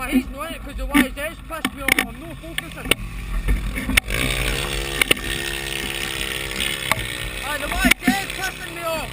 Well, he's not it because the way his head's pissed me off, I'm not focusing. Aye, the way his head's pissing me off.